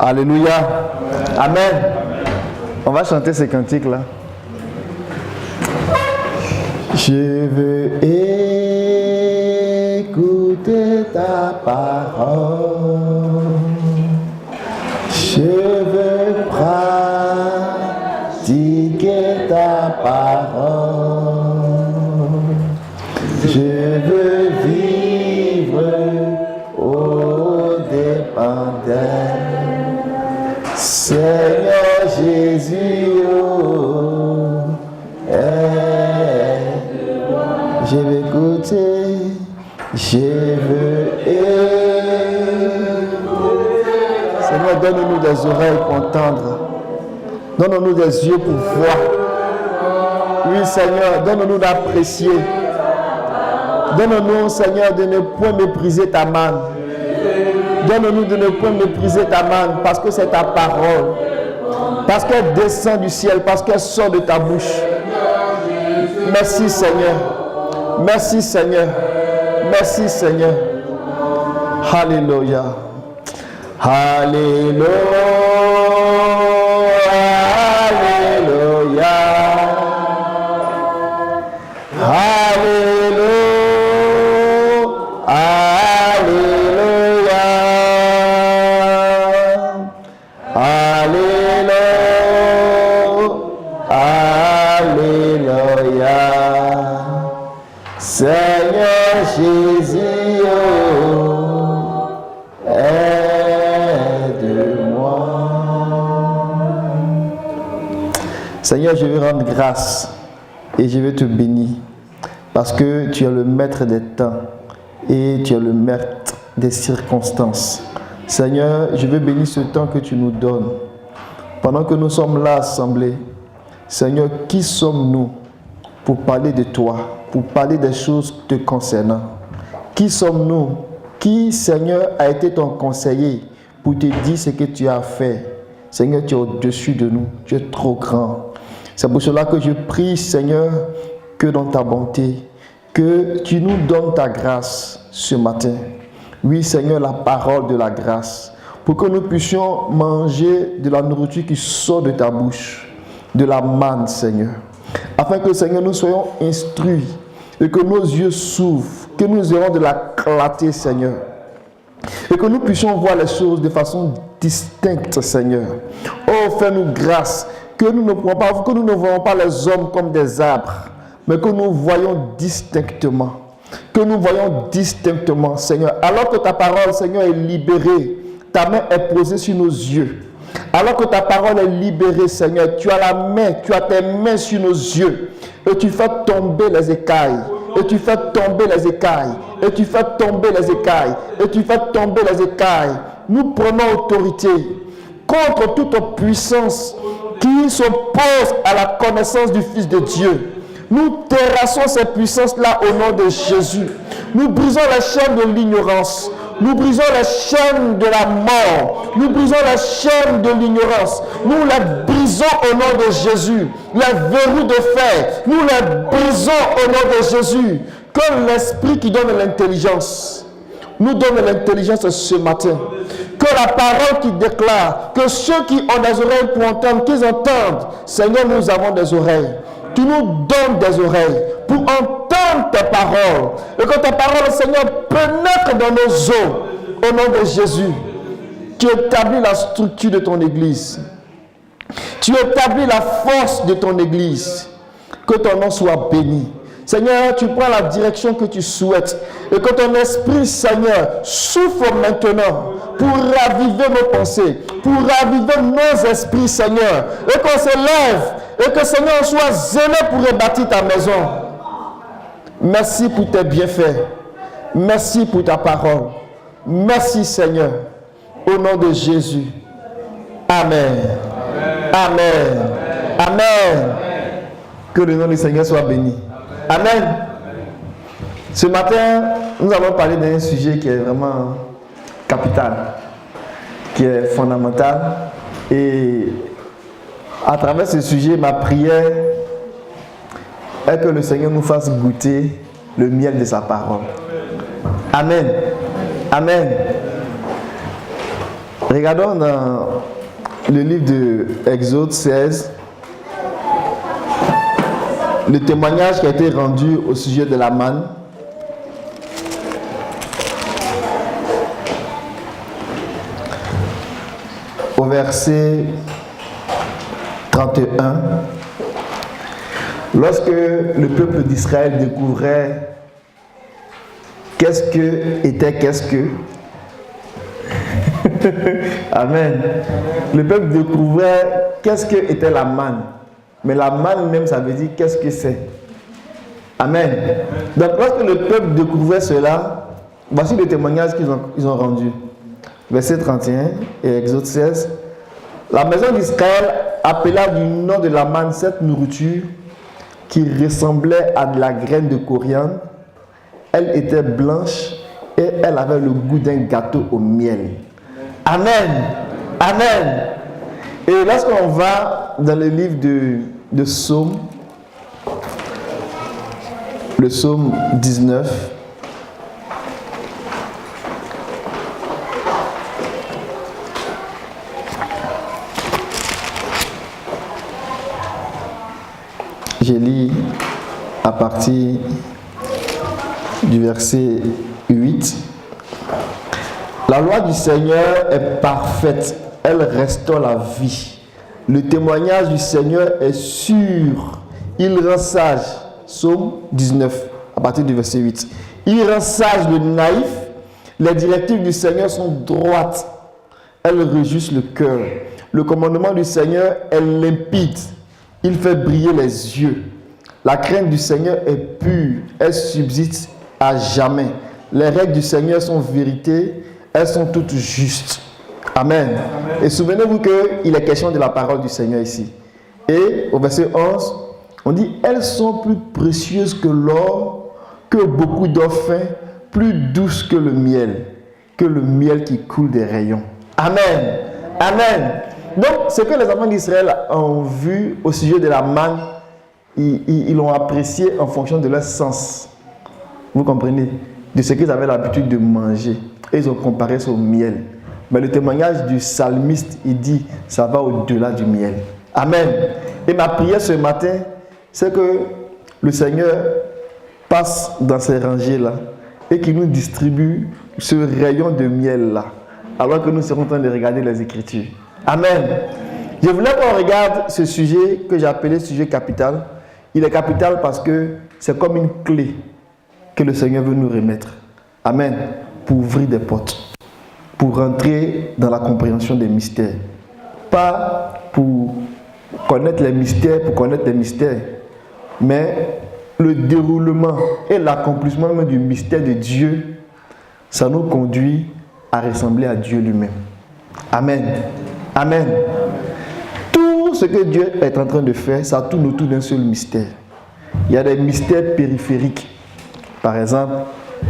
Alléluia. Amen. On va chanter ces cantiques-là. Je veux écouter ta parole. Je veux pratiquer ta parole. Je veux vivre au dépens d'elle. Seigneur Jésus, oh, je veux écouter, je veux écouter. Seigneur, donne-nous des oreilles pour entendre. Donne-nous des yeux pour voir. Oui, Seigneur, donne-nous d'apprécier. Donne-nous, Seigneur, de ne point mépriser ta main. Donne-nous de ne point mépriser ta main parce que c'est ta parole. Parce qu'elle descend du ciel, parce qu'elle sort de ta bouche. Merci, Seigneur. Merci, Seigneur. Merci, Seigneur. Alléluia. Alléluia. Alléluia. Alléluia. Alléluia. Alléluia. Alléluia. Seigneur Jésus, oh, aide-moi. Seigneur, je veux rendre grâce et je veux te bénir parce que tu es le maître des temps et tu es le maître des circonstances. Seigneur, je veux bénir ce temps que tu nous donnes. Pendant que nous sommes là assemblés, Seigneur, qui sommes-nous pour parler de toi, pour parler des choses te concernant? Qui sommes-nous? Qui, Seigneur, a été ton conseiller pour te dire ce que tu as fait? Seigneur, tu es au-dessus de nous. Tu es trop grand. C'est pour cela que je prie, Seigneur, que dans ta bonté, que tu nous donnes ta grâce ce matin. Oui, Seigneur, la parole de la grâce, pour que nous puissions manger de la nourriture qui sort de ta bouche, de la manne, Seigneur. Afin que, Seigneur, nous soyons instruits et que nos yeux s'ouvrent, que nous ayons de la clarté, Seigneur. Et que nous puissions voir les choses de façon distincte, Seigneur. Oh, fais-nous grâce, que nous ne voyons pas les hommes comme des arbres, mais que nous voyons distinctement. Que nous voyons distinctement, Seigneur. Alors que ta parole, Seigneur, est libérée, ta main est posée sur nos yeux. Alors que ta parole est libérée, Seigneur, tu as la main, tu as tes mains sur nos yeux. Et tu fais tomber les écailles. Et tu fais tomber les écailles. Et tu fais tomber les écailles. Et tu fais tomber les écailles. Nous prenons autorité contre toute puissance qui s'oppose à la connaissance du Fils de Dieu. Nous terrassons ces puissances-là au nom de Jésus. Nous brisons les chaînes de l'ignorance. Nous brisons les chaînes de la mort. Nous brisons les chaînes de l'ignorance. Nous les brisons au nom de Jésus. Les verrous de fer, nous les brisons au nom de Jésus. Que l'Esprit qui donne l'intelligence nous donne l'intelligence ce matin. Que la parole qui déclare, que ceux qui ont des oreilles pour entendre, qu'ils entendent. Seigneur, nous avons des oreilles. Tu nous donnes des oreilles pour entendre tes paroles. Et que tes paroles, Seigneur, pénètrent dans nos os. Au nom de Jésus, tu établis la structure de ton Église. Tu établis la force de ton Église. Que ton nom soit béni. Seigneur, tu prends la direction que tu souhaites. Et que ton esprit, Seigneur, souffle maintenant pour raviver nos pensées, pour raviver nos esprits, Seigneur. Et qu'on se lève. Et que, Seigneur, on soit zélé pour rebâtir ta maison. Merci pour tes bienfaits. Merci pour ta parole. Merci, Seigneur. Au nom de Jésus. Amen. Amen. Amen. Que le nom du Seigneur soit béni. Amen. Ce matin, nous allons parler d'un sujet qui est vraiment capital, qui est fondamental. Et à travers ce sujet, ma prière est que le Seigneur nous fasse goûter le miel de sa parole. Amen. Amen. Regardons dans le livre de Exode 16, le témoignage qui a été rendu au sujet de la manne. Au verset 31, lorsque le peuple d'Israël découvrait qu'est-ce que Amen. Le peuple découvrait qu'est-ce que était la manne. Mais la manne même, ça veut dire qu'est-ce que c'est. Amen. Donc lorsque le peuple découvrait cela, voici le témoignage qu'ils ont rendu. Verset 31 et Exode 16. La maison d'Israël appela du nom de la manne cette nourriture qui ressemblait à de la graine de coriandre. Elle était blanche et elle avait le goût d'un gâteau au miel. Amen. Amen. Et lorsqu'on va dans le livre de Psaume, le Psaume 19, je lis à partir du verset 8. La loi du Seigneur est parfaite, elle restaure la vie. Le témoignage du Seigneur est sûr, il rend sage. Psaume 19, à partir du verset 8. Il rend sage le naïf, les directives du Seigneur sont droites, elles réjouissent le cœur. Le commandement du Seigneur est limpide, il fait briller les yeux. La crainte du Seigneur est pure, elle subsiste à jamais. Les règles du Seigneur sont vérité, elles sont toutes justes. Amen. Amen. Et souvenez-vous qu'il est question de la parole du Seigneur ici. Et au verset 11, on dit, elles sont plus précieuses que l'or, que beaucoup d'or fin, plus douces que le miel qui coule des rayons. Amen. Amen. Donc, ce que les enfants d'Israël ont vu au sujet de la manne, ils l'ont apprécié en fonction de leur sens. Vous comprenez? De ce qu'ils avaient l'habitude de manger. Et ils ont comparé ça au miel. Mais le témoignage du psalmiste, il dit, ça va au-delà du miel. Amen. Et ma prière ce matin, c'est que le Seigneur passe dans ces rangées-là et qu'il nous distribue ce rayon de miel-là, alors que nous serons en train de regarder les Écritures. Amen. Je voulais qu'on regarde ce sujet que j'ai appelé sujet capital. Il est capital parce que c'est comme une clé que le Seigneur veut nous remettre. Amen. Pour ouvrir des portes, pour rentrer dans la compréhension des mystères. Pas pour connaître les mystères, mais le déroulement et l'accomplissement même du mystère de Dieu, ça nous conduit à ressembler à Dieu lui-même. Amen. Amen. Tout ce que Dieu est en train de faire, ça tourne autour d'un seul mystère. Il y a des mystères périphériques. Par exemple,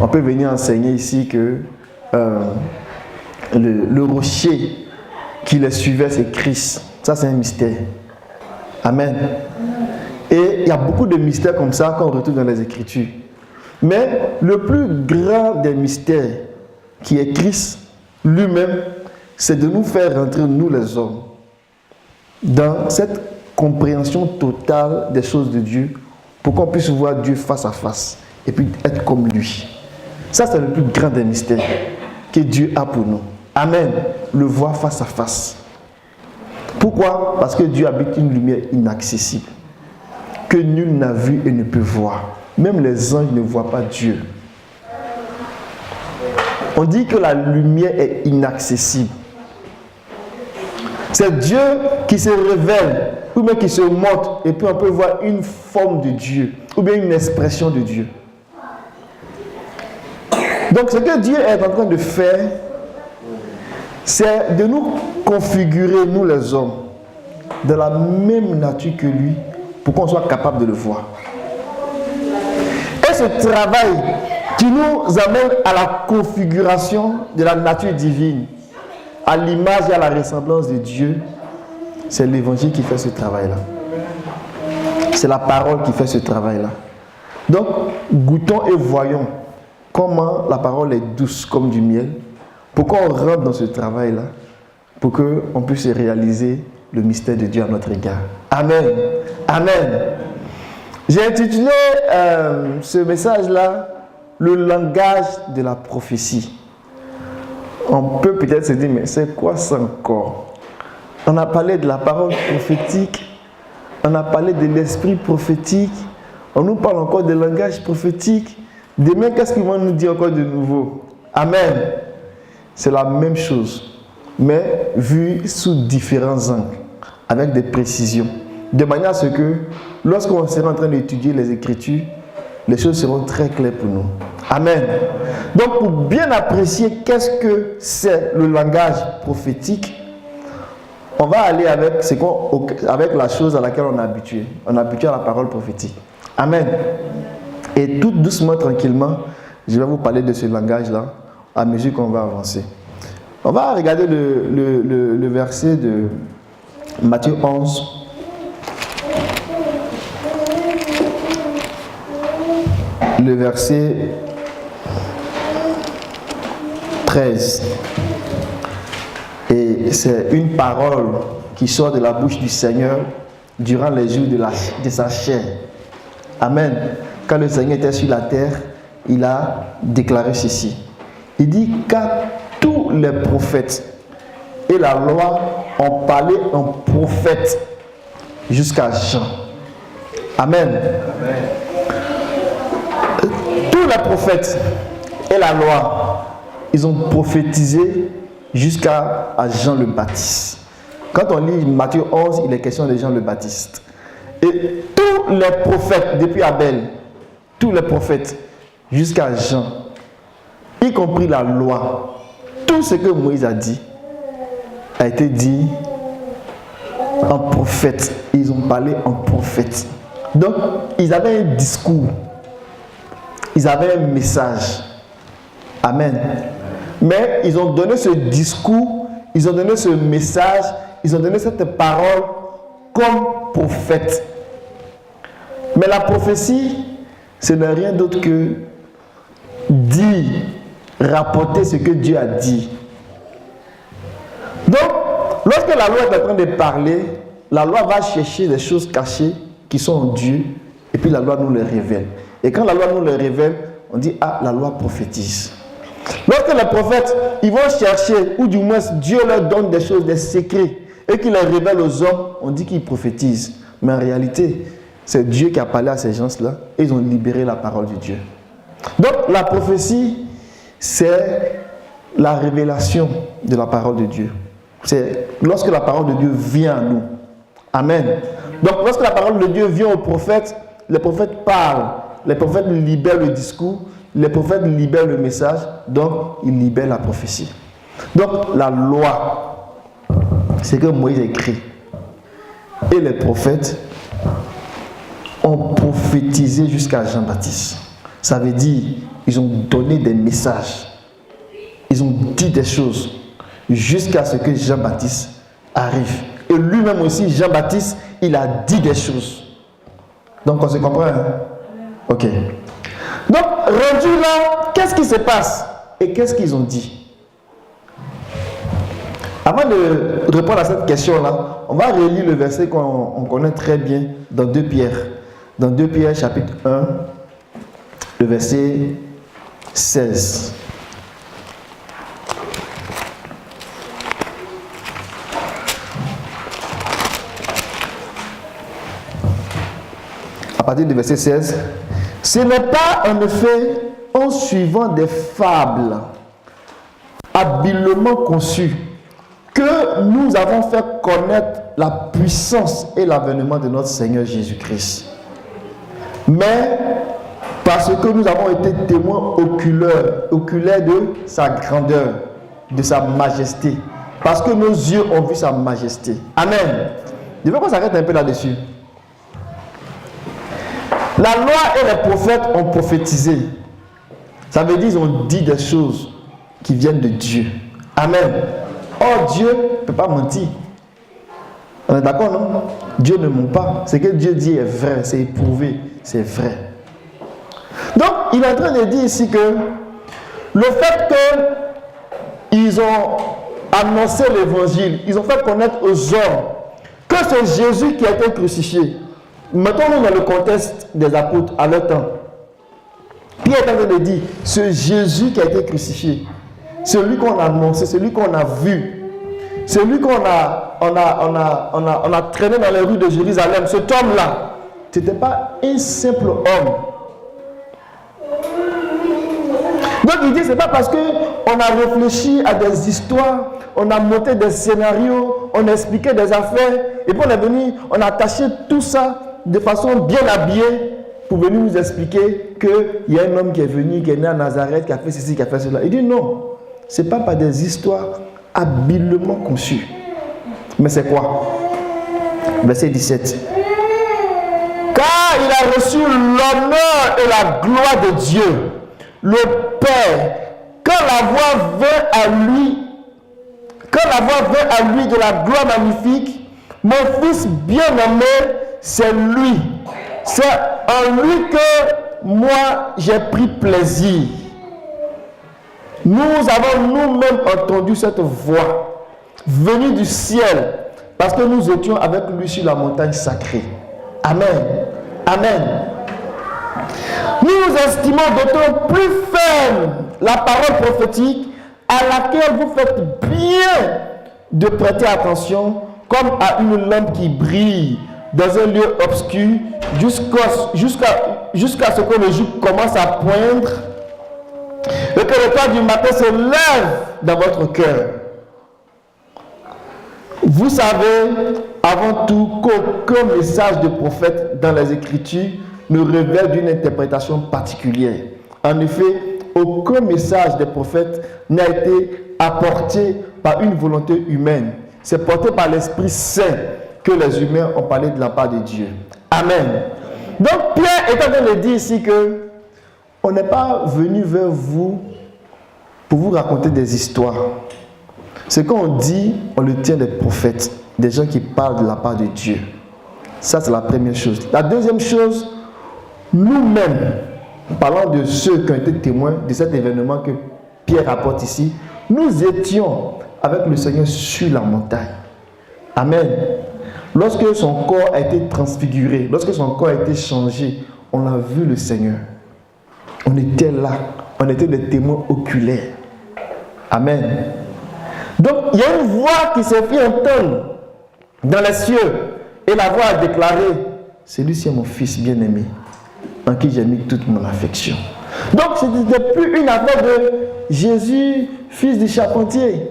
on peut venir enseigner ici que le rocher qui les suivait, c'est Christ. Ça, c'est un mystère. Amen. Et il y a beaucoup de mystères comme ça qu'on retrouve dans les Écritures. Mais le plus grand des mystères, qui est Christ lui-même, c'est de nous faire rentrer, nous les hommes, dans cette compréhension totale des choses de Dieu, pour qu'on puisse voir Dieu face à face et puis être comme lui. Ça, c'est le plus grand des mystères que Dieu a pour nous. Amen. Le voir face à face. Pourquoi? Parce que Dieu habite une lumière inaccessible, que nul n'a vu et ne peut voir. Même les anges ne voient pas Dieu. On dit que la lumière est inaccessible. C'est Dieu qui se révèle, ou bien qui se montre, et puis on peut voir une forme de Dieu, ou bien une expression de Dieu. Donc ce que Dieu est en train de faire, c'est de nous configurer, nous les hommes, de la même nature que lui, pour qu'on soit capable de le voir. Et ce travail qui nous amène à la configuration de la nature divine, à l'image et à la ressemblance de Dieu, c'est l'évangile qui fait ce travail-là. C'est la parole qui fait ce travail-là. Donc, goûtons et voyons comment la parole est douce comme du miel, pour qu'on rentre dans ce travail-là pour qu'on puisse réaliser le mystère de Dieu à notre égard. Amen. Amen. J'ai intitulé ce message-là « Le langage de la prophétie ». On peut peut-être se dire, mais c'est quoi ça encore? On a parlé de la parole prophétique, on a parlé de l'esprit prophétique, on nous parle encore de langage prophétique. Demain, qu'est-ce qu'ils vont nous dire encore de nouveau? Amen. C'est la même chose, mais vu sous différents angles, avec des précisions, de manière à ce que, lorsqu'on sera en train d'étudier les Écritures, les choses seront très claires pour nous. Amen. Donc, pour bien apprécier qu'est-ce que c'est le langage prophétique, on va aller avec la chose à laquelle on est habitué. On est habitué à la parole prophétique. Amen. Et tout doucement, tranquillement, je vais vous parler de ce langage-là à mesure qu'on va avancer. On va regarder le verset de Matthieu 11. Le verset 13. Et c'est une parole qui sort de la bouche du Seigneur durant les jours de sa chair. Amen. Quand le Seigneur était sur la terre, il a déclaré ceci. Il dit: car tous les prophètes et la loi ont parlé en prophète jusqu'à Jean. Amen. Amen. Tous les prophètes et la loi, ils ont prophétisé jusqu'à Jean le Baptiste. Quand on lit Matthieu 11, il est question de Jean le Baptiste. Et tous les prophètes, depuis Abel, tous les prophètes jusqu'à Jean, y compris la loi, tout ce que Moïse a dit, a été dit en prophète. Ils ont parlé en prophète. Donc, ils avaient un discours. Ils avaient un message. Amen. Mais ils ont donné ce discours, ils ont donné ce message, ils ont donné cette parole comme prophète. Mais la prophétie, ce n'est rien d'autre que dire, rapporter ce que Dieu a dit. Donc, lorsque la loi est en train de parler, la loi va chercher des choses cachées qui sont en Dieu, et puis la loi nous les révèle. Et quand la loi nous les révèle, on dit: ah, la loi prophétise. Lorsque les prophètes, ils vont chercher, ou du moins Dieu leur donne des choses, des secrets, et qu'il les révèle aux hommes, on dit qu'ils prophétisent. Mais en réalité, c'est Dieu qui a parlé à ces gens-là, et ils ont libéré la parole de Dieu. Donc la prophétie, c'est la révélation de la parole de Dieu. C'est lorsque la parole de Dieu vient à nous. Amen. Donc lorsque la parole de Dieu vient aux prophètes, les prophètes parlent, les prophètes libèrent le discours, les prophètes libèrent le message, donc ils libèrent la prophétie. Donc la loi, c'est que Moïse écrit. Et les prophètes ont prophétisé jusqu'à Jean-Baptiste. Ça veut dire, ils ont donné des messages. Ils ont dit des choses jusqu'à ce que Jean-Baptiste arrive. Et lui-même aussi, Jean-Baptiste, il a dit des choses. Donc on se comprend, hein? Ok. Donc, rendu là, qu'est-ce qui se passe? Et qu'est-ce qu'ils ont dit? Avant de répondre à cette question-là, on va relire le verset qu'on connaît très bien dans 2 Pierre. Dans 2 Pierre chapitre 1, le verset 16. À partir du verset 16, ce n'est pas en effet en suivant des fables habilement conçues que nous avons fait connaître la puissance et l'avènement de notre Seigneur Jésus-Christ, mais parce que nous avons été témoins oculaires de sa grandeur, de sa majesté, parce que nos yeux ont vu sa majesté. Amen. Je veux qu'on s'arrête un peu là-dessus. La loi et les prophètes ont prophétisé. Ça veut dire qu'ils ont dit des choses qui viennent de Dieu. Amen. Or, Dieu ne peut pas mentir. On est d'accord, non? Dieu ne ment pas. Ce que Dieu dit est vrai, c'est éprouvé, c'est vrai. Donc, il est en train de dire ici que le fait qu'ils ont annoncé l'évangile. Ils ont fait connaître aux hommes que c'est Jésus qui a été crucifié. Mettons-nous dans le contexte des apôtres à leur temps. Pierre est en train de dire, c'est Jésus qui a été crucifié. Celui qu'on a annoncé, celui qu'on a vu. Celui qu'on a traîné dans les rues de Jérusalem. Cet homme-là, ce n'était pas un simple homme. Donc il dit, ce n'est pas parce qu'on a réfléchi à des histoires, on a monté des scénarios, on a expliqué des affaires, et puis on est venu, on a attaché tout ça de façon bien habillée pour venir nous expliquer qu'il y a un homme qui est venu, qui est né à Nazareth, qui a fait ceci, qui a fait cela. Il dit non, ce n'est pas par des histoires habilement conçues. Mais c'est quoi? Verset 17. Car il a reçu l'honneur et la gloire de Dieu, le Père, quand la voix vint à lui de la gloire magnifique, mon fils bien-aimé, c'est lui. C'est en lui que moi j'ai pris plaisir. Nous avons nous-mêmes entendu cette voix venue du ciel parce que nous étions avec lui sur la montagne sacrée. Amen. Amen. Nous estimons d'autant plus ferme la parole prophétique à laquelle vous faites bien de prêter attention comme à une lampe qui brille dans un lieu obscur jusqu'à ce que le jour commence à poindre et que le temps du matin se lève dans votre cœur. Vous savez avant tout qu'aucun message de prophète dans les Écritures ne révèle d'une interprétation particulière. En effet, aucun message des prophètes n'a été apporté par une volonté humaine. C'est porté par l'Esprit Saint que les humains ont parlé de la part de Dieu. Amen. Donc Pierre est en train de dire ici que on n'est pas venu vers vous pour vous raconter des histoires. Ce qu'on dit, on le tient des prophètes, des gens qui parlent de la part de Dieu. Ça, c'est la première chose. La deuxième chose, nous-mêmes, parlant de ceux qui ont été témoins de cet événement que Pierre rapporte ici, nous étions avec le Seigneur sur la montagne. Amen. Lorsque son corps a été transfiguré, lorsque son corps a été changé, on a vu le Seigneur. On était là, on était des témoins oculaires. Amen. Donc, il y a une voix qui s'est fait entendre dans les cieux. Et la voix a déclaré, celui-ci est mon fils bien-aimé, en qui j'ai mis toute mon affection. Donc, ce n'était plus une affaire de Jésus, fils du charpentier.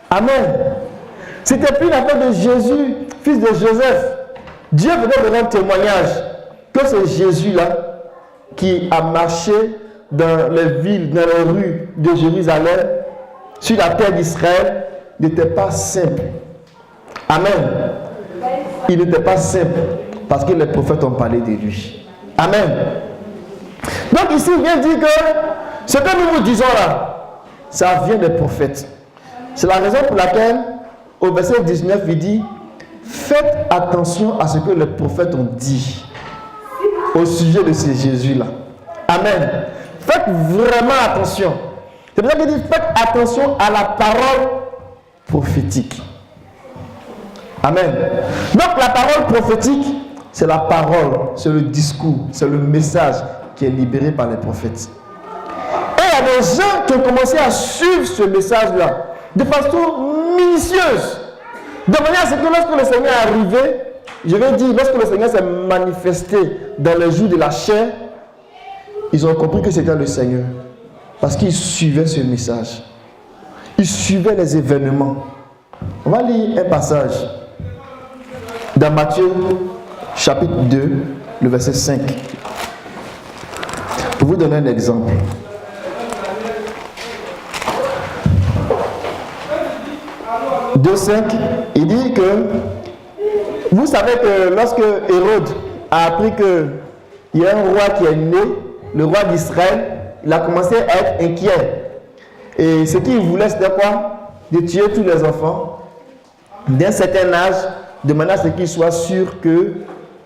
Amen. C'était plus une affaire de Jésus, fils de Joseph. Dieu venait de rendre témoignage que c'est Jésus-là qui a marché dans les villes, dans les rues de Jérusalem, sur la terre d'Israël, n'était pas simple. Amen. Il n'était pas simple parce que les prophètes ont parlé de lui. Amen. Donc ici, il vient dire que ce que nous vous disons là, ça vient des prophètes. C'est la raison pour laquelle, au verset 19, il dit, faites attention à ce que les prophètes ont dit au sujet de ce Jésus-là. Amen. Faites vraiment attention. C'est pour ça qu'il dit, faites attention à la parole prophétique. Amen. Donc la parole prophétique, c'est la parole, c'est le discours, c'est le message qui est libéré par les prophètes. Et il y a des gens qui ont commencé à suivre ce message-là de façon minutieuse. De manière à ce que lorsque le Seigneur est arrivé, je vais dire, lorsque le Seigneur s'est manifesté dans les jours de la chair, ils ont compris que c'était le Seigneur. Parce qu'ils suivaient ce message. Ils suivaient les événements. On va lire un passage dans Matthieu chapitre 2, le verset 5. Pour vous donner un exemple. « 2,5 » il dit que vous savez que lorsque Hérode a appris qu'il y a un roi qui est né, le roi d'Israël, il a commencé à être inquiet. Et ce qu'il voulait, c'était quoi? De tuer tous les enfants d'un certain âge, de manière à ce qu'il soit sûr que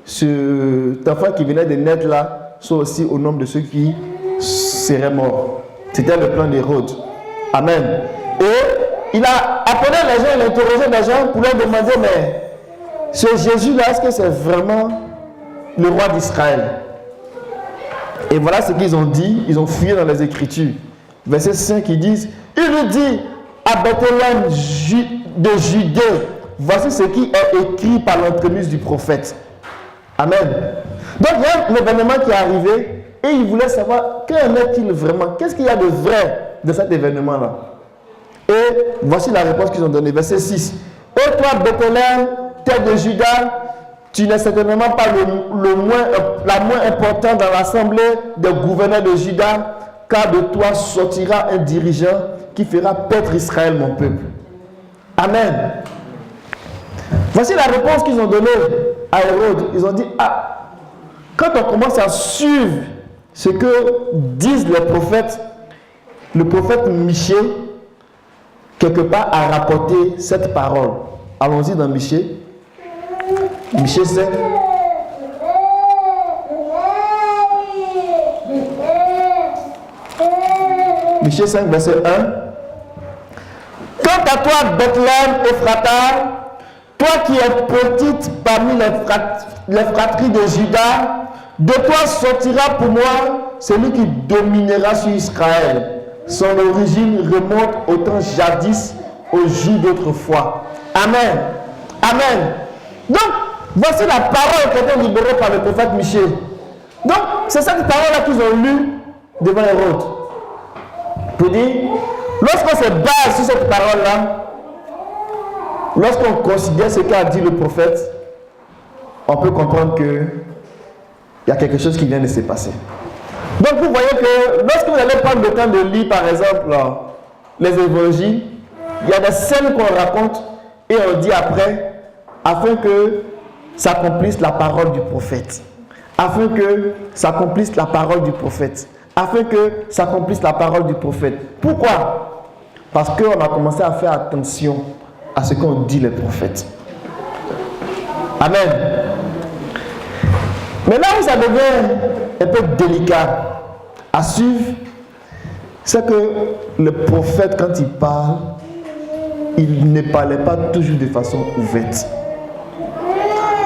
cet enfant qui venait de naître là soit aussi au nombre de ceux qui seraient morts. C'était le plan d'Hérode. Amen. Et il a appelé les gens, il a interrogé les gens pour leur demander, mais ce Jésus-là, est-ce que c'est vraiment le roi d'Israël? Et voilà ce qu'ils ont dit, ils ont fouillé dans les Écritures. Verset 5, ils disent, il lui dit à Bethléem de Judée, voici ce qui est écrit par l'entremise du prophète. Amen. Donc il y a un événement qui est arrivé et il voulait savoir qu'en est-il vraiment, qu'est-ce qu'il y a de vrai de cet événement-là. Et voici la réponse qu'ils ont donnée. Verset 6. Et toi, Bethléem, terre de Juda, tu n'es certainement pas la moins importante dans l'assemblée des gouverneurs de Juda, car de toi sortira un dirigeant qui fera paître Israël, mon peuple. Amen. Voici la réponse qu'ils ont donnée à Hérode. Ils ont dit, quand on commence à suivre ce que disent les prophètes, le prophète Michée, quelque part, a rapporté cette parole. Allons-y dans Michée. Michée 5. Michée 5, verset 1. Quant à toi, Bethléem Ephrata, toi qui es petite parmi les fratries de Juda, de toi sortira pour moi celui qui dominera sur Israël. Son origine remonte au temps jadis, aux jours d'autrefois. Amen. Amen. Donc, voici la parole qui a été libérée par le prophète Michée. Donc, c'est cette parole-là qu'ils ont lue devant Hérode. Pour dire, lorsqu'on se base sur cette parole-là, lorsqu'on considère ce qu'a dit le prophète, on peut comprendre qu'il y a quelque chose qui vient de se passer. Donc vous voyez que lorsque vous allez prendre le temps de lire par exemple les évangiles, il y a des scènes qu'on raconte et on dit après, afin que s'accomplisse la parole du prophète. Afin que s'accomplisse la parole du prophète. Afin que s'accomplisse la parole du prophète. Pourquoi? Parce qu'on a commencé à faire attention à ce qu'ont dit les prophètes. Amen. Mais là où ça devient un peu délicat à suivre, c'est que le prophète, quand il parle, il ne parlait pas toujours de façon ouverte.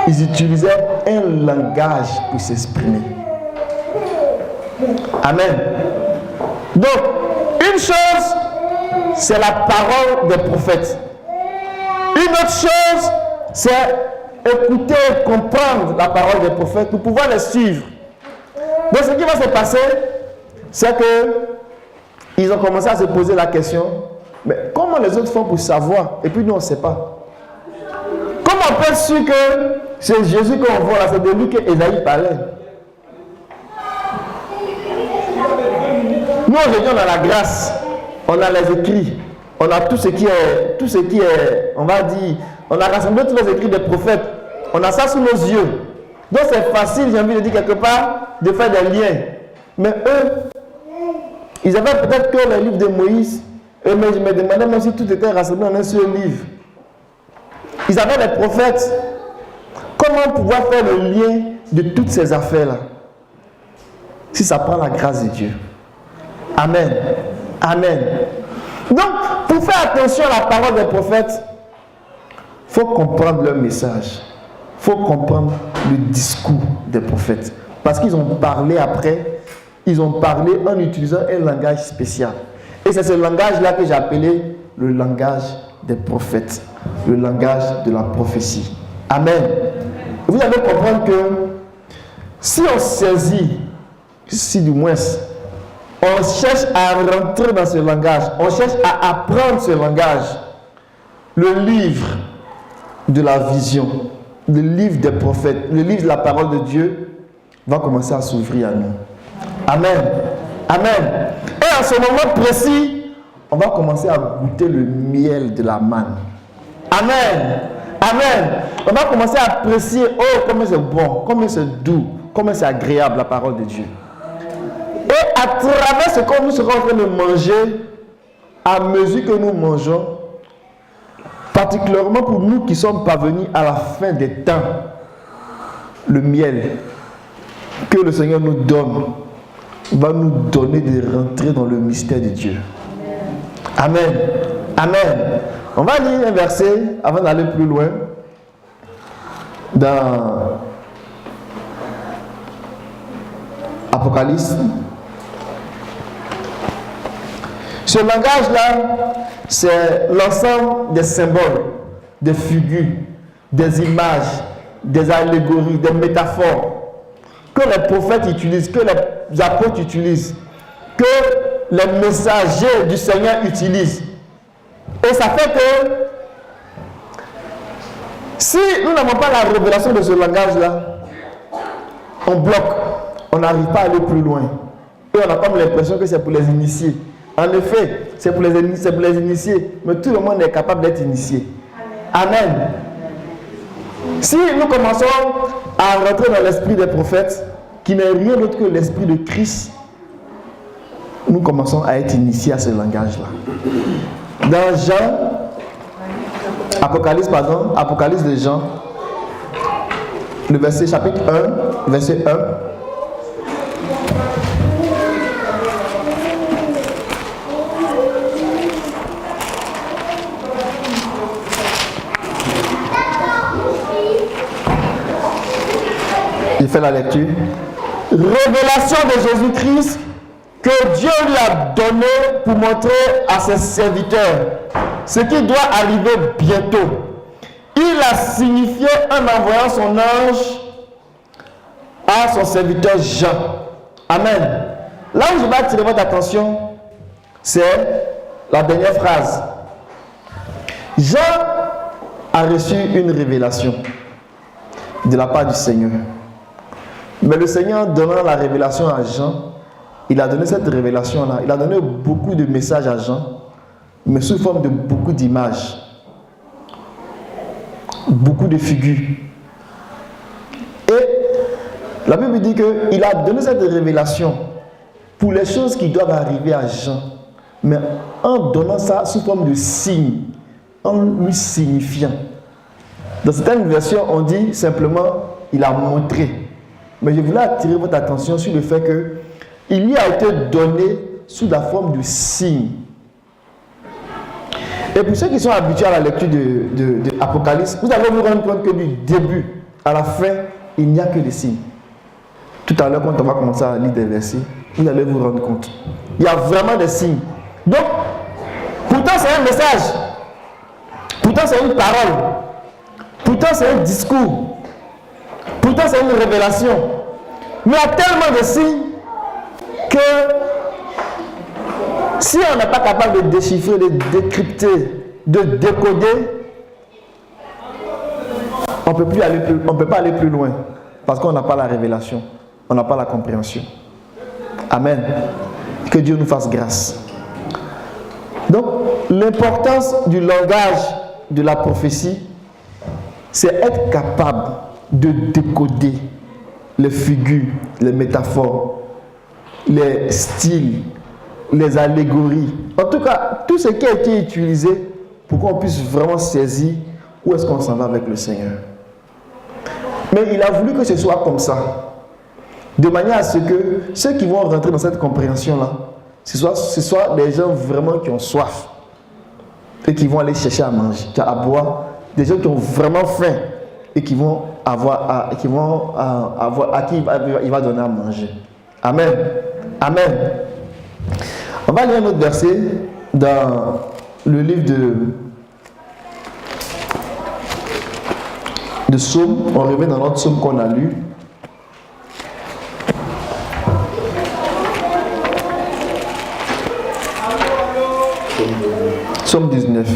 Ils utilisaient un langage pour s'exprimer. Amen. Donc, une chose, c'est la parole des prophètes. Une autre chose, c'est écouter et comprendre la parole des prophètes pour pouvoir les suivre. Donc ce qui va se passer, c'est que ils ont commencé à se poser la question, mais comment les autres font pour savoir? Et puis nous on ne sait pas. Comment on peut être sûr que c'est Jésus qu'on voit là, c'est de lui que Ésaïe parlait? Nous aujourd'hui on a la grâce, on a les écrits, on a tout ce qui est, on va dire, on a rassemblé tous les écrits des prophètes. On a ça sous nos yeux. Donc c'est facile, j'ai envie de dire quelque part, de faire des liens. Mais eux, ils avaient peut-être que les livres de Moïse. Mais je me demandais même si tout était rassemblé en un seul livre. Ils avaient les prophètes. Comment pouvoir faire le lien de toutes ces affaires-là? Si ça prend la grâce de Dieu. Amen. Amen. Donc, pour faire attention à la parole des prophètes, il faut comprendre leur message. Il faut comprendre le discours des prophètes. Parce qu'ils ont parlé après, ils ont parlé en utilisant un langage spécial. Et c'est ce langage-là que j'ai appelé le langage des prophètes. Le langage de la prophétie. Amen. Vous allez comprendre que si on saisit, si du moins, on cherche à rentrer dans ce langage, on cherche à apprendre ce langage, le livre de la vision, le livre des prophètes, le livre de la parole de Dieu va commencer à s'ouvrir à nous. Amen. Amen. Et en ce moment précis, on va commencer à goûter le miel de la manne. Amen. Amen. On va commencer à apprécier, oh, combien c'est bon, combien c'est doux, combien c'est agréable la parole de Dieu. Et à travers ce que nous serons en train de manger, à mesure que nous mangeons, particulièrement pour nous qui sommes parvenus à la fin des temps, le miel que le Seigneur nous donne va nous donner de rentrer dans le mystère de Dieu. Amen. Amen. On va lire un verset avant d'aller plus loin. Dans Apocalypse. Ce langage-là, c'est l'ensemble des symboles, des figures, des images, des allégories, des métaphores que les prophètes utilisent, que les apôtres utilisent, que les messagers du Seigneur utilisent. Et ça fait que si nous n'avons pas la révélation de ce langage-là, on bloque, on n'arrive pas à aller plus loin. Et on a comme l'impression que c'est pour les initiés. En effet, c'est pour les initiés, mais tout le monde est capable d'être initié. Amen. Si nous commençons à rentrer dans l'esprit des prophètes, qui n'est rien d'autre que l'esprit de Christ, nous commençons à être initiés à ce langage-là. Dans Apocalypse de Jean, le verset chapitre 1, verset 1. Il fait la lecture. Révélation de Jésus-Christ que Dieu lui a donné pour montrer à ses serviteurs ce qui doit arriver bientôt. Il a signifié en envoyant son ange à son serviteur Jean. Amen. Là où je vais attirer votre attention, c'est la dernière phrase. Jean a reçu une révélation de la part du Seigneur. Mais le Seigneur, donnant la révélation à Jean, il a donné cette révélation-là. Il a donné beaucoup de messages à Jean, mais sous forme de beaucoup d'images, beaucoup de figures. Et la Bible dit qu'il a donné cette révélation pour les choses qui doivent arriver à Jean, mais en donnant ça sous forme de signes, en lui signifiant. Dans certaines versions, on dit simplement, il a montré. Mais je voulais attirer votre attention sur le fait qu'il lui a été donné sous la forme de signes. Et pour ceux qui sont habitués à la lecture de Apocalypse, vous allez vous rendre compte que du début à la fin, il n'y a que des signes. Tout à l'heure, quand on va commencer à lire des versets, vous allez vous rendre compte. Il y a vraiment des signes. Donc, pourtant c'est un message. Pourtant c'est une parole. Pourtant c'est un discours. Pourtant, c'est une révélation. Mais il y a tellement de signes que si on n'est pas capable de déchiffrer, de décrypter, de décoder, on ne peut pas aller plus loin. Parce qu'on n'a pas la révélation. On n'a pas la compréhension. Amen. Que Dieu nous fasse grâce. Donc, l'importance du langage de la prophétie, c'est être capable de décoder les figures, les métaphores, les styles, les allégories. En tout cas, tout ce qui a été utilisé pour qu'on puisse vraiment saisir où est-ce qu'on s'en va avec le Seigneur. Mais il a voulu que ce soit comme ça. De manière à ce que ceux qui vont rentrer dans cette compréhension-là, ce soit des gens vraiment qui ont soif et qui vont aller chercher à manger, à boire, des gens qui ont vraiment faim et qui vont à qui il va donner à manger. Amen. Amen. On va lire un autre verset dans le livre de Psaume. On revient dans notre psaume qu'on a lu. Psaume 19.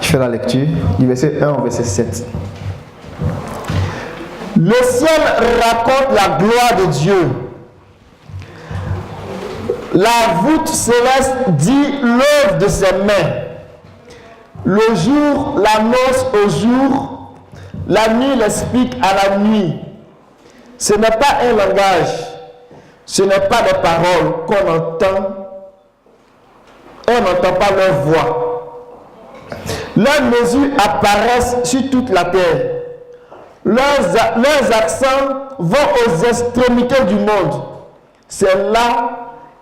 Je fais la lecture du verset 1 au verset 7. Le ciel raconte la gloire de Dieu. La voûte céleste dit l'œuvre de ses mains. Le jour l'annonce au jour, la nuit l'explique à la nuit. Ce n'est pas un langage, ce n'est pas des paroles qu'on entend. On n'entend pas leur voix. Leurs mesures apparaissent sur toute la terre. Leurs accents vont aux extrémités du monde. C'est là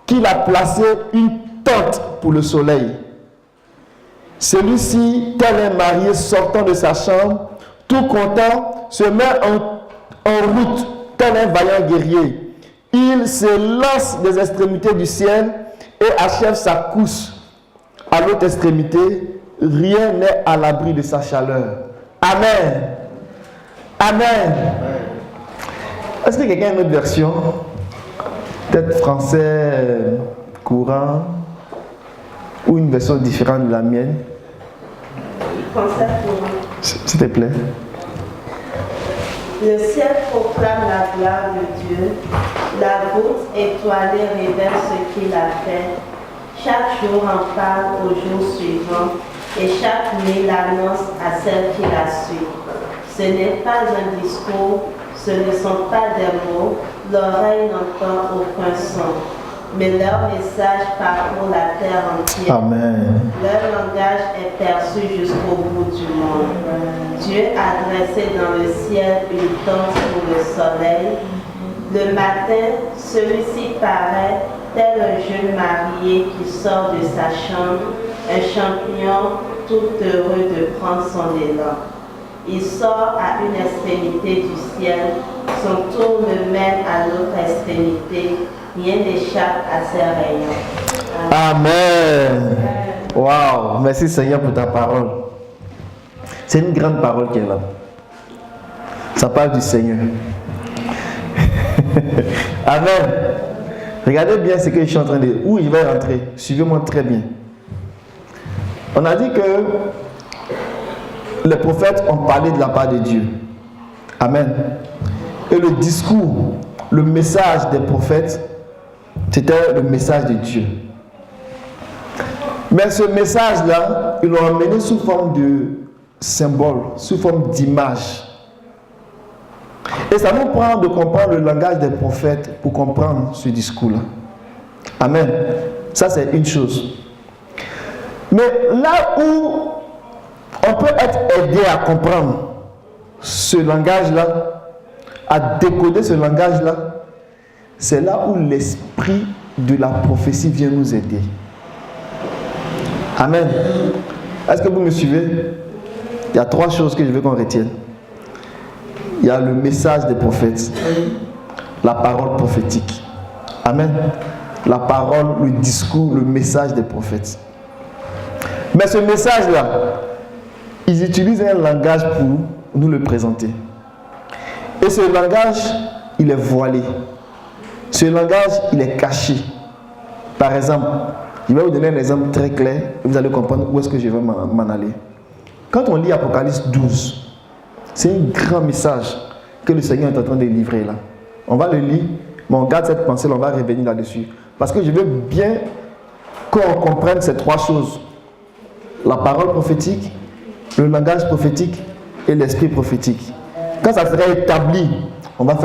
qu'il a placé une tente pour le soleil. Celui-ci, tel un marié sortant de sa chambre, tout content, se met en route, tel un vaillant guerrier. Il se lance des extrémités du ciel et achève sa course. À l'autre extrémité, rien n'est à l'abri de sa chaleur. Amen. Amen. Est-ce que quelqu'un a une autre version? Peut-être français courant ou une version différente de la mienne? Français courant. S'il te plaît. Le ciel proclame la gloire de Dieu. La voûte étoilée révèle ce qu'il a fait. Chaque jour en parle au jour suivant et chaque nuit l'annonce à celle qui la suit. Ce n'est pas un discours, ce ne sont pas des mots, l'oreille n'entend aucun son. Mais leur message parcourt la terre entière. Amen. Leur langage est perçu jusqu'au bout du monde. Dieu a dressé dans le ciel une tente pour le soleil. Le matin, celui-ci paraît tel un jeune marié qui sort de sa chambre, un champignon tout heureux de prendre son élan. Il sort à une extrémité du ciel, son tour le mène à l'autre extrémité, rien n'échappe à ses rayons. Amen. Waouh, merci Seigneur pour ta parole. C'est une grande parole qui est là. Ça parle du Seigneur. Amen. Regardez bien ce que je suis en train de dire. Où je vais rentrer. Suivez-moi très bien. On a dit que les prophètes ont parlé de la part de Dieu. Amen. Et le discours, le message des prophètes, c'était le message de Dieu. Mais ce message-là, ils l'ont amené sous forme de symbole, sous forme d'image. Et ça nous prend de comprendre le langage des prophètes pour comprendre ce discours-là. Amen. Ça, c'est une chose. Mais là où on peut être aidé à comprendre ce langage-là, à décoder ce langage-là, c'est là où l'esprit de la prophétie vient nous aider. Amen. Est-ce que vous me suivez? Il y a 3 choses que je veux qu'on retienne. Il y a le message des prophètes, la parole prophétique. Amen. La parole, le discours, le message des prophètes. Mais ce message-là, ils utilisent un langage pour nous le présenter. Et ce langage, il est voilé. Ce langage, il est caché. Par exemple, je vais vous donner un exemple très clair et vous allez comprendre où est-ce que je vais m'en aller. Quand on lit Apocalypse 12, c'est un grand message que le Seigneur est en train de livrer là. On va le lire, mais on garde cette pensée, on va revenir là-dessus. Parce que je veux bien qu'on comprenne ces 3 choses. La parole prophétique, le langage prophétique et l'esprit prophétique. Quand ça sera établi, on va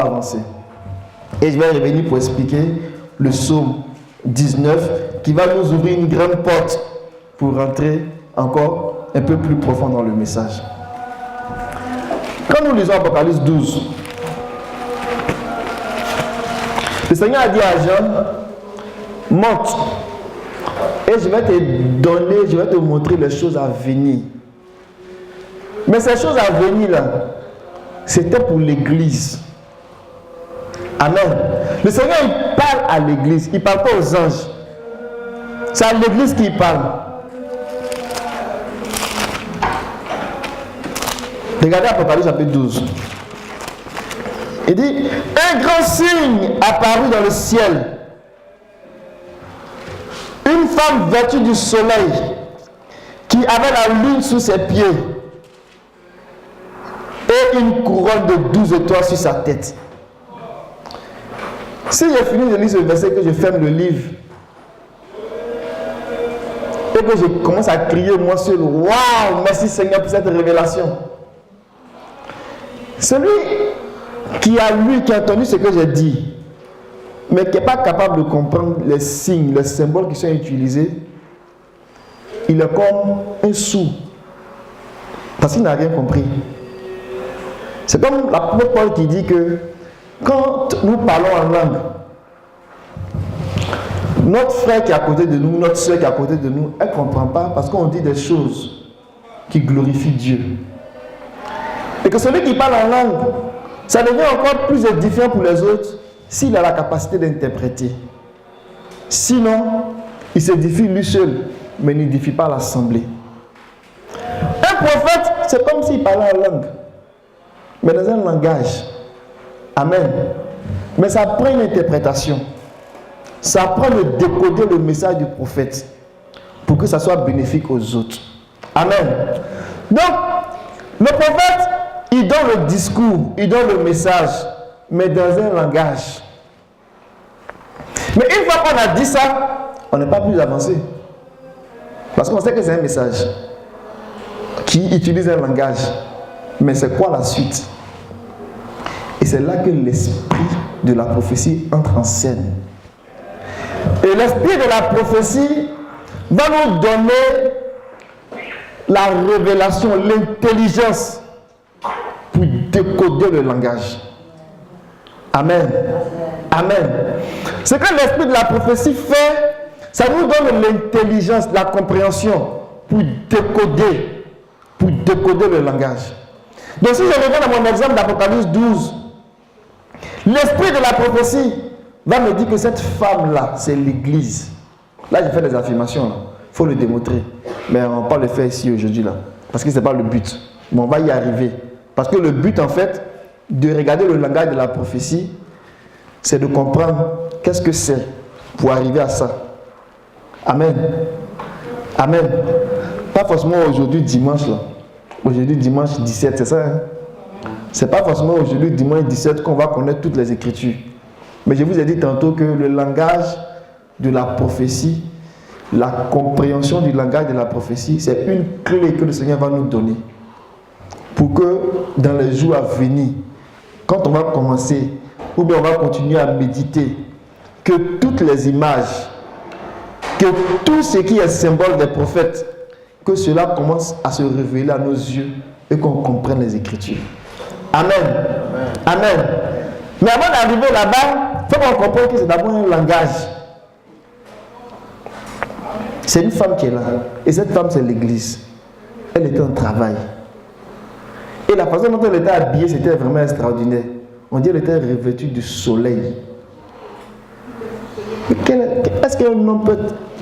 avancer. Et je vais revenir pour expliquer le psaume 19 qui va nous ouvrir une grande porte pour rentrer encore un peu plus profond dans le message. Quand nous lisons Apocalypse 12, le Seigneur a dit à Jean, monte et je vais te montrer les choses à venir. Mais ces choses à venir là, c'était pour l'église. Amen. Le Seigneur il parle à l'église, il ne parle pas aux anges. C'est à l'église qu'il parle. Regardez Apocalypse chapitre 12. Il dit, un grand signe apparut dans le ciel. Une femme vêtue du soleil qui avait la lune sous ses pieds et une couronne de 12 étoiles sur sa tête. Si j'ai fini de lire ce verset, que je ferme le livre et que je commence à crier moi seul, waouh, merci Seigneur pour cette révélation. Celui qui a lu, qui a entendu ce que j'ai dit, mais qui n'est pas capable de comprendre les signes, les symboles qui sont utilisés, il est comme un sourd. Parce qu'il n'a rien compris. C'est comme l'apôtre Paul qui dit que quand nous parlons en langue, notre frère qui est à côté de nous, notre soeur qui est à côté de nous, elle ne comprend pas parce qu'on dit des choses qui glorifient Dieu. Et que celui qui parle en langue, ça devient encore plus édifiant pour les autres s'il a la capacité d'interpréter. Sinon, il s'édifie lui seul, mais il n'édifie pas l'assemblée. Un prophète, c'est comme s'il parlait en langue, mais dans un langage. Amen. Mais ça prend une interprétation. Ça prend de décoder le message du prophète pour que ça soit bénéfique aux autres. Amen. Donc, le prophète, il donne le discours, il donne le message, mais dans un langage. Mais une fois qu'on a dit ça, on n'est pas plus avancé. Parce qu'on sait que c'est un message qui utilise un langage. Mais c'est quoi la suite? Et c'est là que l'esprit de la prophétie entre en scène. Et l'esprit de la prophétie va nous donner la révélation, l'intelligence pour décoder le langage. Amen. Amen. Ce que l'esprit de la prophétie fait, ça nous donne l'intelligence, la compréhension pour décoder le langage. Donc si je reviens à mon exemple d'Apocalypse 12, l'esprit de la prophétie va me dire que cette femme-là, c'est l'église. Là, j'ai fait des affirmations. Il faut le démontrer. Mais on ne va pas le faire ici aujourd'hui. Parce que ce n'est pas le but. Mais on va y arriver. Parce que le but, en fait, de regarder le langage de la prophétie, c'est de comprendre qu'est-ce que c'est pour arriver à ça. Amen. Amen. Pas forcément aujourd'hui, dimanche, là. Aujourd'hui, dimanche 17, c'est ça, hein? C'est pas forcément aujourd'hui, dimanche 17, qu'on va connaître toutes les Écritures. Mais je vous ai dit tantôt que le langage de la prophétie, la compréhension du langage de la prophétie, c'est une clé que le Seigneur va nous donner. Pour que dans les jours à venir, quand on va commencer, ou bien on va continuer à méditer, que toutes les images, que tout ce qui est symbole des prophètes, que cela commence à se révéler à nos yeux et qu'on comprenne les Écritures. Amen. Amen. Mais avant d'arriver là-bas, il faut qu'on comprenne que c'est d'abord un langage. C'est une femme qui est là. Et cette femme, c'est l'église. Elle était en travail. Et la façon dont elle était habillée, c'était vraiment extraordinaire. On dit qu'elle était revêtue du soleil. Est-ce qu'un homme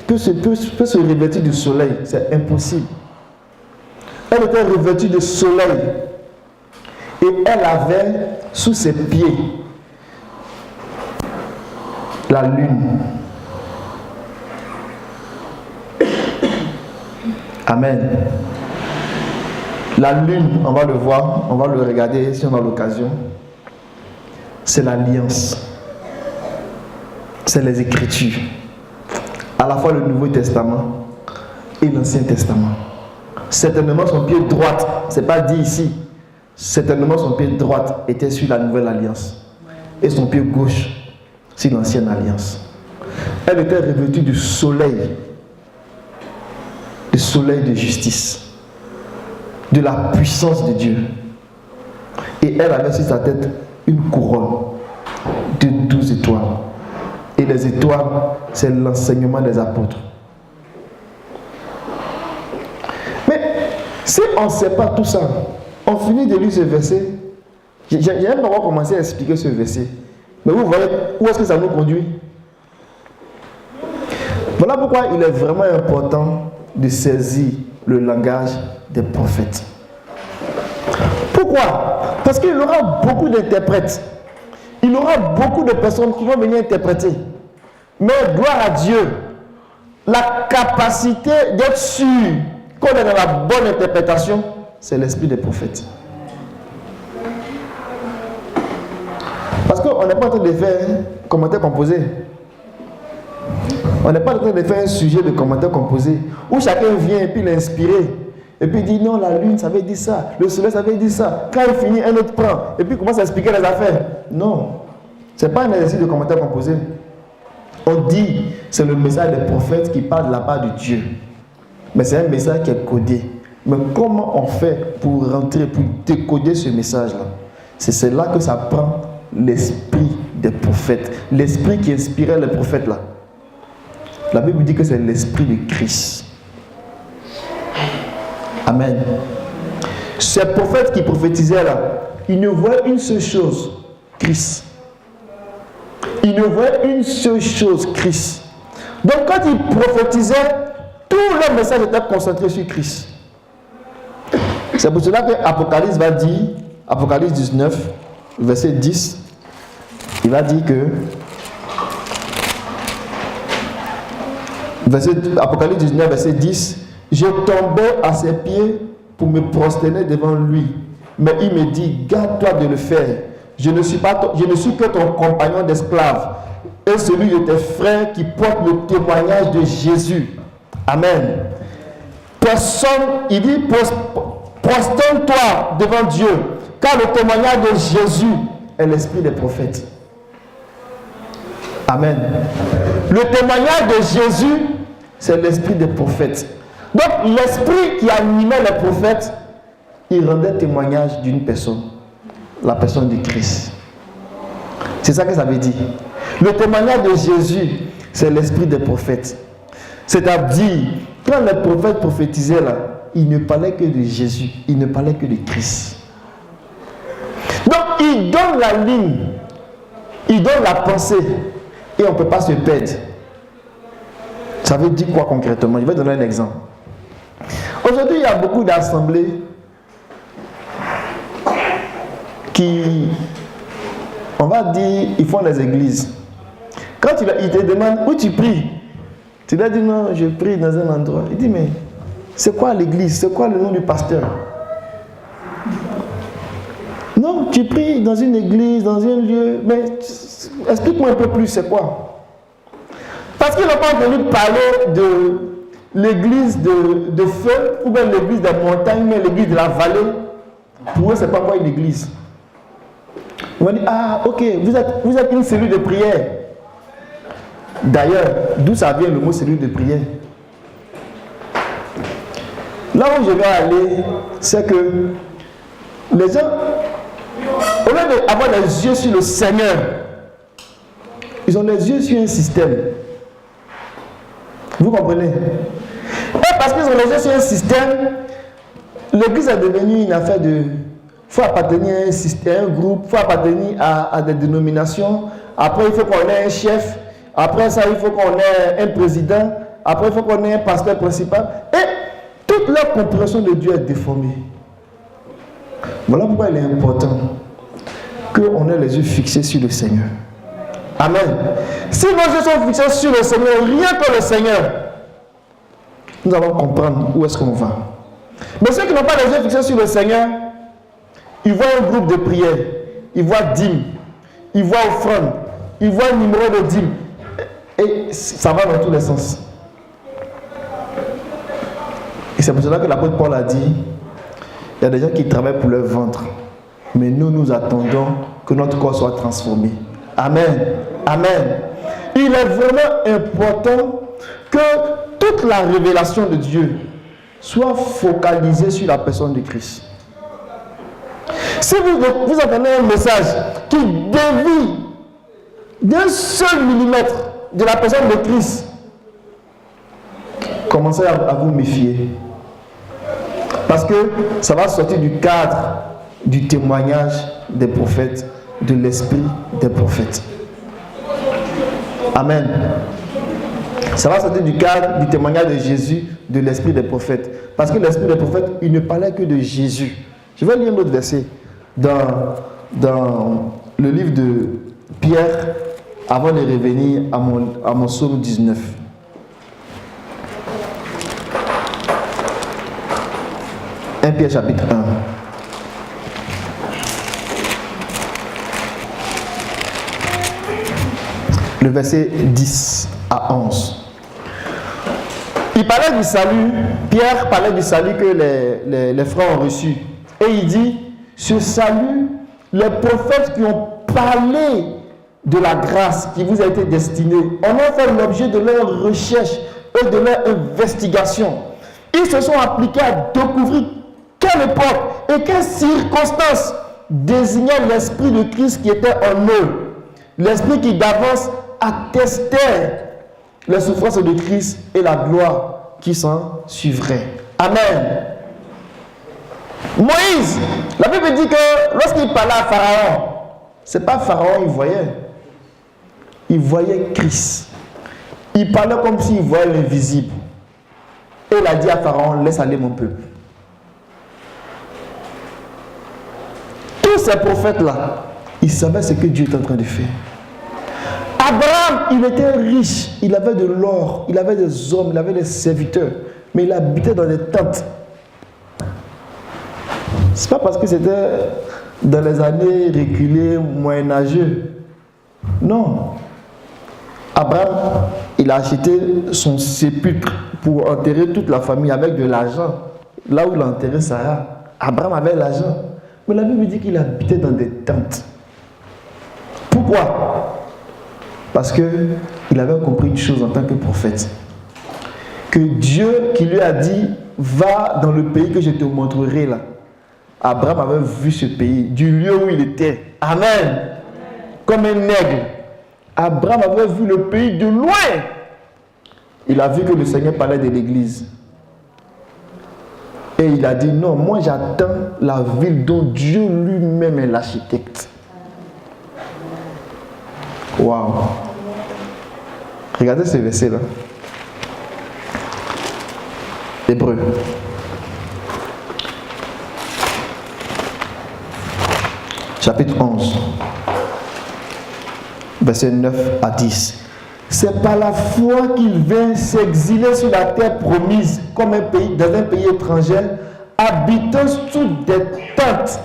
peut se revêtir du soleil? C'est impossible. Elle était revêtue du soleil. Et elle avait sous ses pieds la lune. Amen. La lune, on va le voir, on va le regarder si on a l'occasion. C'est l'alliance. C'est les Écritures. À la fois le Nouveau Testament et l'Ancien Testament. Certainement son pied droit, c'est pas dit ici, certainement son pied droit était sur la Nouvelle Alliance. Et son pied gauche sur l'Ancienne Alliance. Elle était revêtue du soleil de justice, de la puissance de Dieu. Et elle avait sur sa tête une couronne de 12 étoiles. Et les étoiles, c'est l'enseignement des apôtres. Mais si on ne sait pas tout ça, on finit de lire ce verset. J'aime pas commencer à expliquer ce verset. Mais vous voyez où est-ce que ça nous conduit? Voilà pourquoi il est vraiment important de saisir le langage des prophètes. Pourquoi? Parce qu'il y aura beaucoup d'interprètes. Il y aura beaucoup de personnes qui vont venir interpréter. Mais gloire à Dieu, la capacité d'être sûr qu'on est dans la bonne interprétation, c'est l'esprit des prophètes. Parce qu'on n'est pas en train de faire un commentaire composé. On n'est pas en train de faire un sujet de commentaire composé où chacun vient et puis il est inspiré. Et puis il dit non, la lune ça veut dire ça, le soleil ça veut dire ça. Quand il finit, un autre prend et puis il commence à expliquer les affaires. Non, ce n'est pas un exercice de commentaire composé. On dit c'est le message des prophètes qui parle de la part de Dieu. Mais c'est un message qui est codé. Mais comment on fait pour rentrer, pour décoder ce message-là? C'est cela que ça prend l'esprit des prophètes. L'esprit qui inspirait les prophètes là. La Bible dit que c'est l'esprit de Christ. Amen. Ces prophètes qui prophétisaient là, ils ne voient une seule chose, Christ. Ils ne voient une seule chose, Christ. Donc quand ils prophétisaient, tout leur message était concentré sur Christ. C'est pour cela que Apocalypse va dire, Apocalypse 19, verset 10, il va dire que, Apocalypse 19, verset 10, je tombais à ses pieds pour me prosterner devant lui. Mais il me dit, garde-toi de le faire. Je ne suis que ton compagnon d'esclave et celui de tes frères qui porte le témoignage de Jésus. Amen. Personne, il dit, prosterne-toi devant Dieu, car le témoignage de Jésus est l'esprit des prophètes. Amen. Le témoignage de Jésus, c'est l'esprit des prophètes. Donc l'esprit qui animait les prophètes, il rendait témoignage d'une personne, la personne de Christ. C'est ça que ça veut dire. Le témoignage de Jésus, c'est l'esprit des prophètes. C'est-à-dire, quand les prophètes prophétisaient là, ils ne parlaient que de Jésus, ils ne parlaient que de Christ. Donc ils donnent la ligne, ils donnent la pensée, et on ne peut pas se perdre. Ça veut dire quoi concrètement? Je vais donner un exemple. Aujourd'hui, il y a beaucoup d'assemblées qui, on va dire, ils font les églises. Quand ils te demandent où tu pries, tu leur dis non, je prie dans un endroit. Il dit mais c'est quoi l'église? C'est quoi le nom du pasteur? Non, tu pries dans une église, dans un lieu, mais explique-moi un peu plus, c'est quoi? Parce qu'ils n'ont pas entendu parler de l'église de feu, ou bien l'église des montagnes, mais l'église de la vallée. Pour eux, c'est pas quoi une église. On va dire, ah ok, vous êtes une cellule de prière. D'ailleurs, d'où ça vient le mot cellule de prière? Là où je vais aller, c'est que les gens, au lieu d'avoir les yeux sur le Seigneur, ils ont les yeux sur un système. Vous comprenez? Et parce qu'ils ont les yeux sur un système, l'église est devenue une affaire de... Il faut appartenir à un système, un groupe, il faut appartenir à des dénominations. Après, il faut qu'on ait un chef. Après ça, il faut qu'on ait un président. Après, il faut qu'on ait un pasteur principal. Et toute leur compréhension de Dieu est déformée. Voilà pourquoi il est important qu'on ait les yeux fixés sur le Seigneur. Amen. Si nos yeux sont fixés sur le Seigneur, rien que le Seigneur, nous allons comprendre où est-ce qu'on va. Mais ceux qui n'ont pas les yeux fixés sur le Seigneur, ils voient un groupe de prière, ils voient dîme, ils voient offrande, ils voient un numéro de dîme. Et ça va dans tous les sens. Et c'est pour cela que l'apôtre Paul a dit, il y a des gens qui travaillent pour leur ventre. Mais nous attendons que notre corps soit transformé. Amen. Amen. Il est vraiment important que toute la révélation de Dieu soit focalisée sur la personne de Christ. Si vous entendez un message qui dévie d'un seul millimètre de la personne de Christ, commencez à vous méfier. Parce que ça va sortir du cadre du témoignage des prophètes, de l'esprit des prophètes. Amen. Ça va sortir du cadre du témoignage de Jésus, de l'esprit des prophètes. Parce que l'esprit des prophètes, il ne parlait que de Jésus. Je vais lire un autre verset dans le livre de Pierre, avant de revenir à mon psaume 19. Pierre chapitre 1. Le verset 10 à 11. Il parlait du salut, Pierre parlait du salut que les frères ont reçu. Et il dit, ce salut, les prophètes qui ont parlé de la grâce qui vous a été destinée, en ont fait l'objet de leur recherche et de leur investigation. Ils se sont appliqués à découvrir quelle époque et quelles circonstances désignait l'esprit de Christ qui était en eux. L'esprit qui d'avance attestait les souffrances de Christ et la gloire qui s'en suivrait. Amen. Moïse, la Bible dit que lorsqu'il parlait à Pharaon, ce n'est pas Pharaon il voyait Christ. Il parlait comme s'il voyait l'invisible. Et il a dit à Pharaon, laisse aller mon peuple. Tous ces prophètes-là, ils savaient ce que Dieu était en train de faire. Abraham, il était riche, il avait de l'or, il avait des hommes, il avait des serviteurs, mais il habitait dans des tentes. Ce n'est pas parce que c'était dans les années reculées, moyenâgeux. Non. Abraham, il a acheté son sépulcre pour enterrer toute la famille avec de l'argent. Là où il a enterré Sarah, Abraham avait l'argent. Mais la Bible dit qu'il habitait dans des tentes. Pourquoi? Parce qu'il avait compris une chose en tant que prophète. Que Dieu qui lui a dit, va dans le pays que je te montrerai là. Abraham avait vu ce pays, du lieu où il était. Amen. Comme un aigle. Abraham avait vu le pays de loin. Il a vu que le Seigneur parlait de l'église. Et il a dit, non, moi j'attends la ville dont Dieu lui-même est l'architecte. Waouh. Regardez ce verset-là. Hébreu. Chapitre 11. Versets 9 à 10. C'est par la foi qu'il vint s'exiler sur la terre promise, comme un pays, dans un pays étranger, habitant sous des tentes.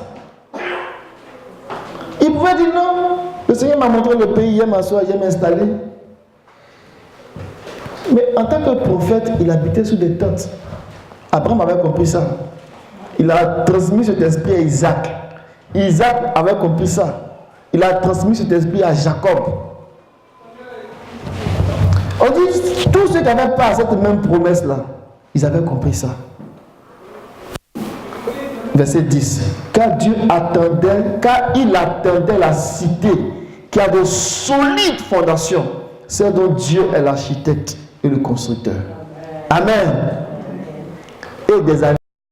Il pouvait dire non, le Seigneur m'a montré le pays, il m'asseoir, il m'installer. Mais en tant que prophète, il habitait sous des tentes. Abraham avait compris ça. Il a transmis cet esprit à Isaac. Isaac avait compris ça. Il a transmis cet esprit à Jacob. On dit, tous ceux qui n'avaient pas cette même promesse-là, ils avaient compris ça. Verset 10. Car il attendait la cité qui a de solides fondations, c'est dont Dieu est l'architecte et le constructeur. Amen. Et des années